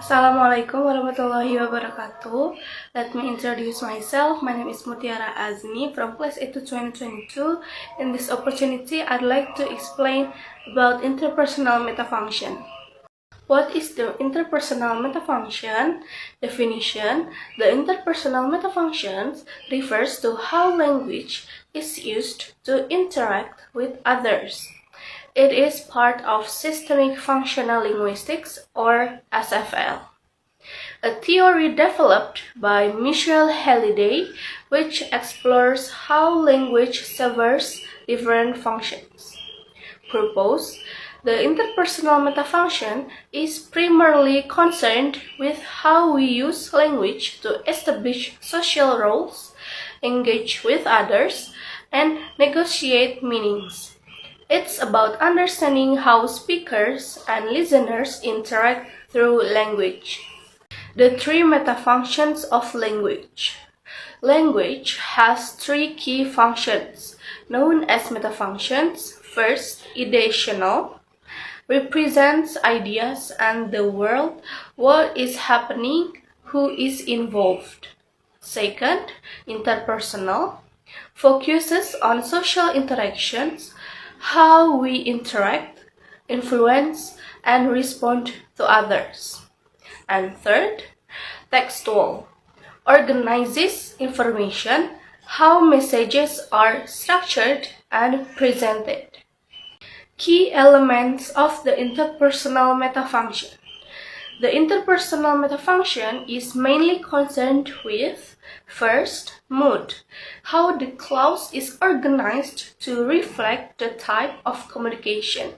Assalamualaikum warahmatullahi wabarakatuh. Let me introduce myself. My name is Mutiara Azny from class 8 to 2022. In this opportunity, I'd like to explain about interpersonal metafunction. What is the interpersonal metafunction? Definition: the interpersonal metafunctions refers to how language is used to interact with others. It is part of systemic functional linguistics, or SFL, a theory developed by Michel Halliday, which explores how language serves different functions. Purpose: the interpersonal metafunction is primarily concerned with how we use language to establish social roles, engage with others, and negotiate meanings. It's about understanding how speakers and listeners interact through language. The three metafunctions of language. Language has three key functions, known as metafunctions. First, ideational, represents ideas and the world, what is happening, who is involved. Second, interpersonal, focuses on social interactions, how we interact, influence, and respond to others. And third, textual, organizes information, how messages are structured and presented. Key elements of the interpersonal metafunction. The interpersonal metafunction is mainly concerned with, first, mood, how the clause is organized to reflect the type of communication,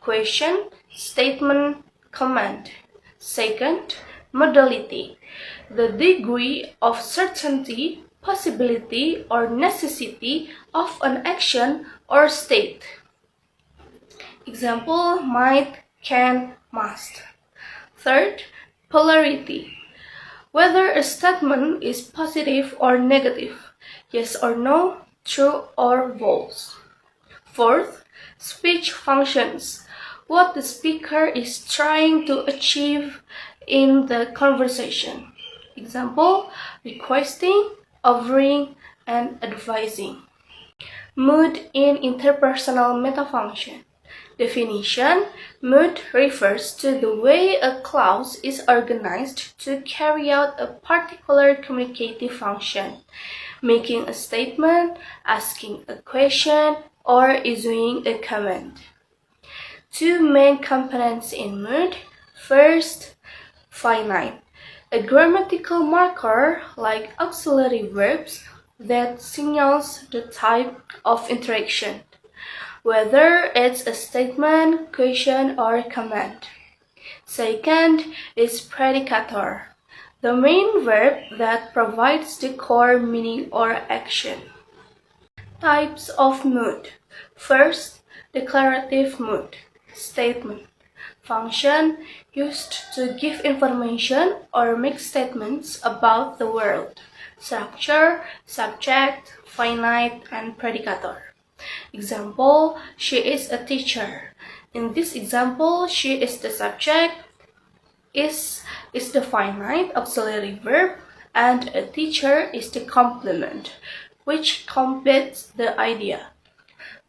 question, statement, command. Second, modality, the degree of certainty, possibility, or necessity of an action or state. Example: might, can, must. Third, polarity, whether a statement is positive or negative, yes or no, true or false. Fourth, speech functions, what the speaker is trying to achieve in the conversation. Example: requesting, offering, and advising. Mood in interpersonal metafunction. Definition: mood refers to the way a clause is organized to carry out a particular communicative function, making a statement, asking a question, or issuing a command. Two main components in mood. First, finite, a grammatical marker like auxiliary verbs that signals the type of interaction, whether it's a statement, question, or command. Second is predicator, the main verb that provides the core meaning or action. Types of mood. First, declarative mood, statement, function used to give information or make statements about the world. Structure, subject, finite, and predicator. Example: she is a teacher. In this example, she is the subject, is the finite auxiliary verb, and a teacher is the complement, which completes the idea.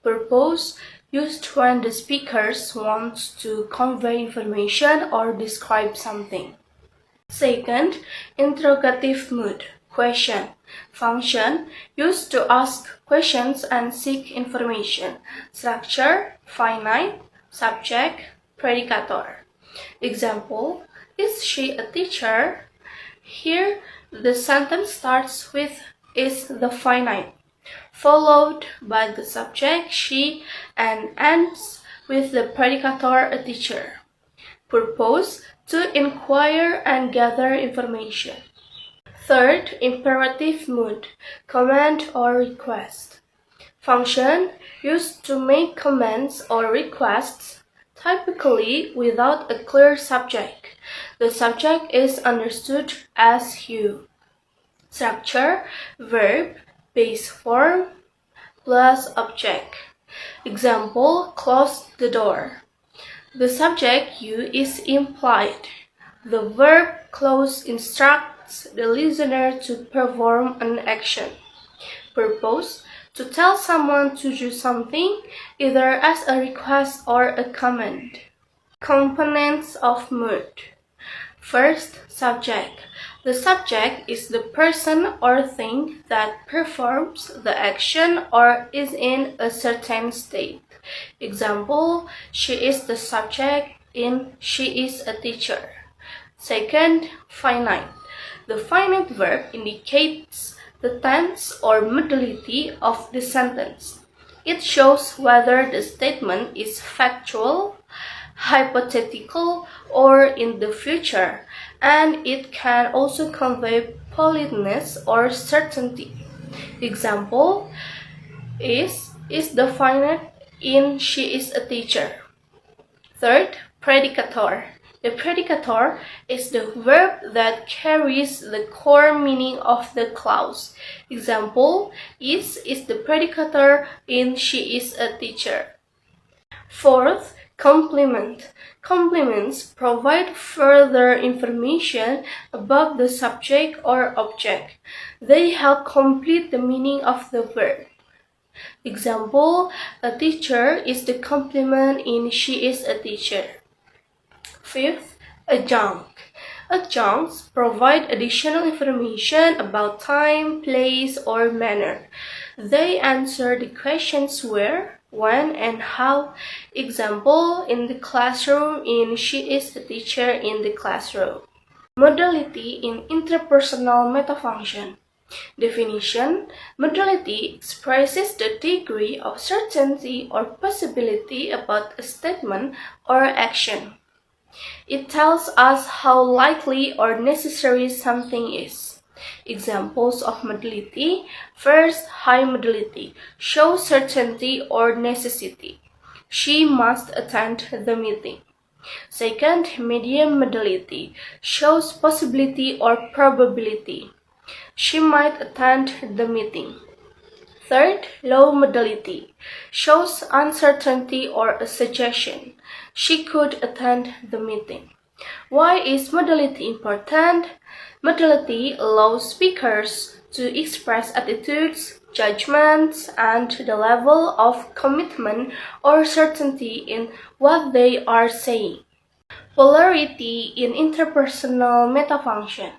Purpose: used when the speaker wants to convey information or describe something. Second, interrogative mood, question, function used to ask questions and seek information. Structure, finite, subject, predicator. Example: is she a teacher? Here, the sentence starts with is the finite, followed by the subject she, and ends with the predicator a teacher. Purpose: to inquire and gather information. Third, imperative mood, command or request. Function used to make commands or requests, typically without a clear subject. The subject is understood as you. Structure: verb, base form, plus object. Example: close the door. The subject you is implied. The verb clause instructs the listener to perform an action. Purpose: to tell someone to do something, either as a request or a command. Components of mood. First, subject. The subject is the person or thing that performs the action or is in a certain state. Example, she is the subject in "she is a teacher." Second, finite. The finite verb indicates the tense or modality of the sentence. It shows whether the statement is factual, hypothetical, or in the future, and it can also convey politeness or certainty. Example, is defined in "she is a teacher." Third, predicator. The predicator is the verb that carries the core meaning of the clause. Example, is the predicator in "she is a teacher." Fourth, complement. Complements provide further information about the subject or object. They help complete the meaning of the verb. Example, a teacher is the complement in "she is a teacher." Fifth, adjunct. Adjuncts provide additional information about time, place, or manner. They answer the questions where, when, and how. Example, in the classroom in "she is a teacher in the classroom." Modality in interpersonal metafunction. Definition: modality expresses the degree of certainty or possibility about a statement or action. It tells us how likely or necessary something is. Examples of modality: first, high modality, shows certainty or necessity. She must attend the meeting. Second, medium modality, shows possibility or probability. She might attend the meeting. Third, low modality, shows uncertainty or a suggestion. She could attend the meeting. Why is modality important? Modality allows speakers to express attitudes, judgments, and the level of commitment or certainty in what they are saying. Polarity in interpersonal metafunction.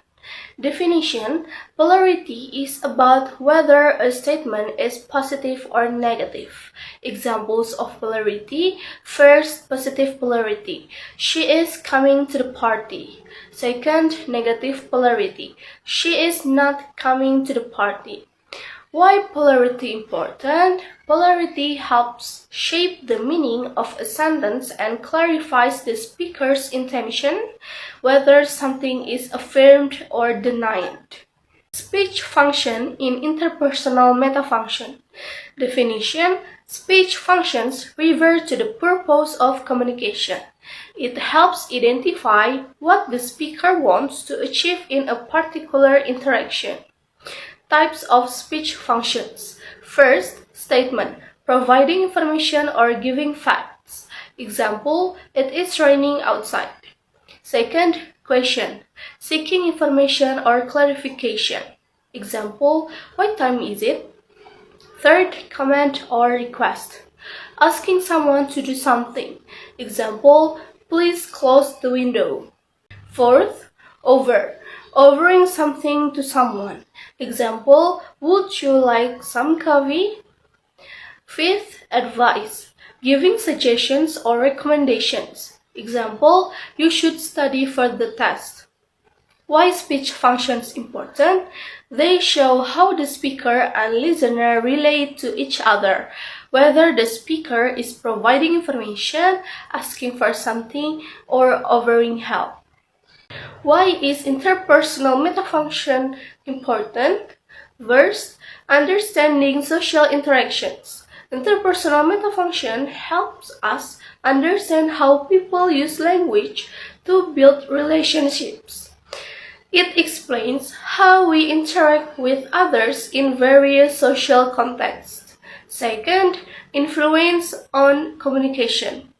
Definition: polarity is about whether a statement is positive or negative. Examples of polarity: first, positive polarity, she is coming to the party. Second, negative polarity, she is not coming to the party. Why polarity important? Polarity helps shape the meaning of a sentence and clarifies the speaker's intention, whether something is affirmed or denied. Speech function in interpersonal metafunction. Definition: speech functions refer to the purpose of communication. It helps identify what the speaker wants to achieve in a particular interaction. Types of speech functions. First, statement, providing information or giving facts. Example, it is raining outside. Second, question, seeking information or clarification. Example, what time is it? Third, command or request, asking someone to do something. Example, please close the window. Fourth, offering something to someone. Example, would you like some coffee? Fifth, advice, giving suggestions or recommendations. Example, you should study for the test. Why speech functions important? They show how the speaker and listener relate to each other, whether the speaker is providing information, asking for something, or offering help. Why is interpersonal metafunction important? First, understanding social interactions. Interpersonal metafunction helps us understand how people use language to build relationships. It explains how we interact with others in various social contexts. Second, influence on communication.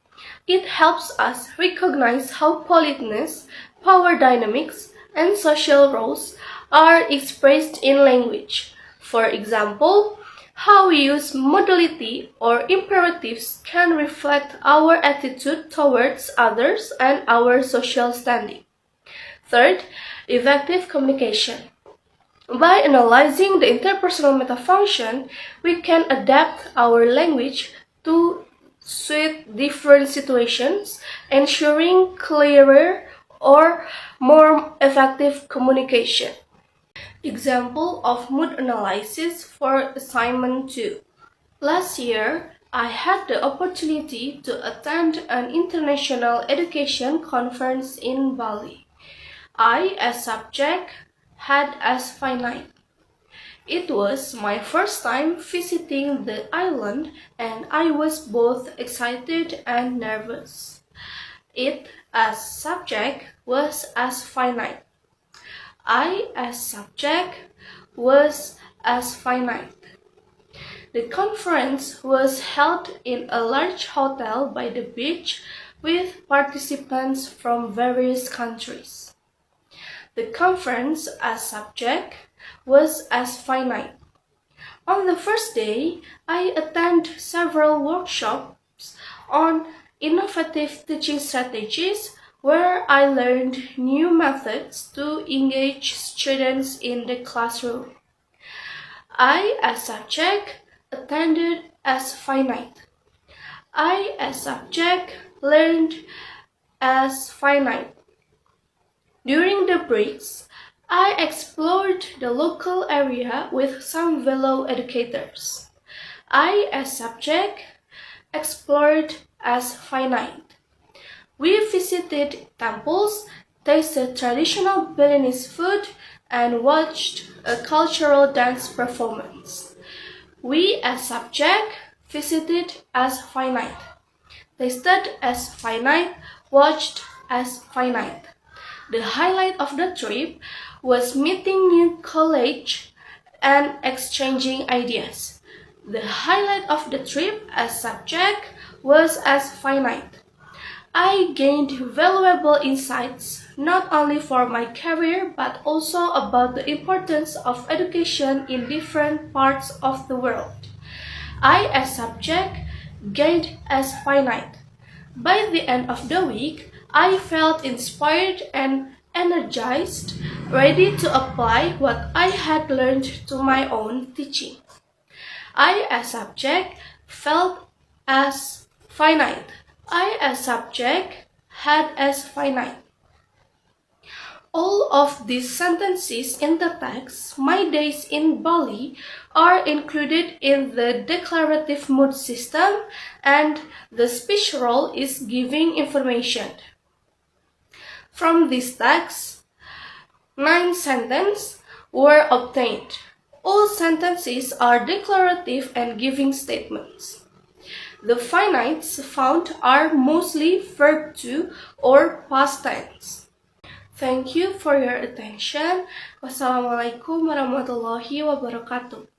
It helps us recognize how politeness, power dynamics, and social roles are expressed in language. For example, how we use modality or imperatives can reflect our attitude towards others and our social standing. Third, effective communication. By analyzing the interpersonal metafunction, we can adapt our language to suit different situations, ensuring clearer or more effective communication. Example of mood analysis for assignment 2. Last year, I had the opportunity to attend an international education conference in Bali. I, as subject, had as finite. It was my first time visiting the island and I was both excited and nervous. It, as subject, was as finite. I, as subject, was as finite. The conference was held in a large hotel by the beach with participants from various countries. The conference as subject was as finite. On the first day, I attended several workshops on innovative teaching strategies where I learned new methods to engage students in the classroom. I, as subject, attended as finite. I, as subject, learned as finite. During the breaks, I explored the local area with some fellow educators. I, as subject, explored as finite. We visited temples, tasted traditional Balinese food, and watched a cultural dance performance. We, as subject, visited as finite, tasted as finite, watched as finite. The highlight of the trip was meeting new colleagues and exchanging ideas. The highlight of the trip as subject was as finite. I gained valuable insights not only for my career but also about the importance of education in different parts of the world. I, as subject, gained as finite. By the end of the week, I felt inspired and energized, ready to apply what I had learned to my own teaching. I, as subject, felt as finite. I, as subject, had as finite. All of these sentences in the text, My Days in Bali, are included in the declarative mood system and the speech role is giving information. From this text, 9 sentences were obtained. All sentences are declarative and giving statements. The finites found are mostly verb to or past tense. Thank you for your attention. Wassalamualaikum warahmatullahi wabarakatuh.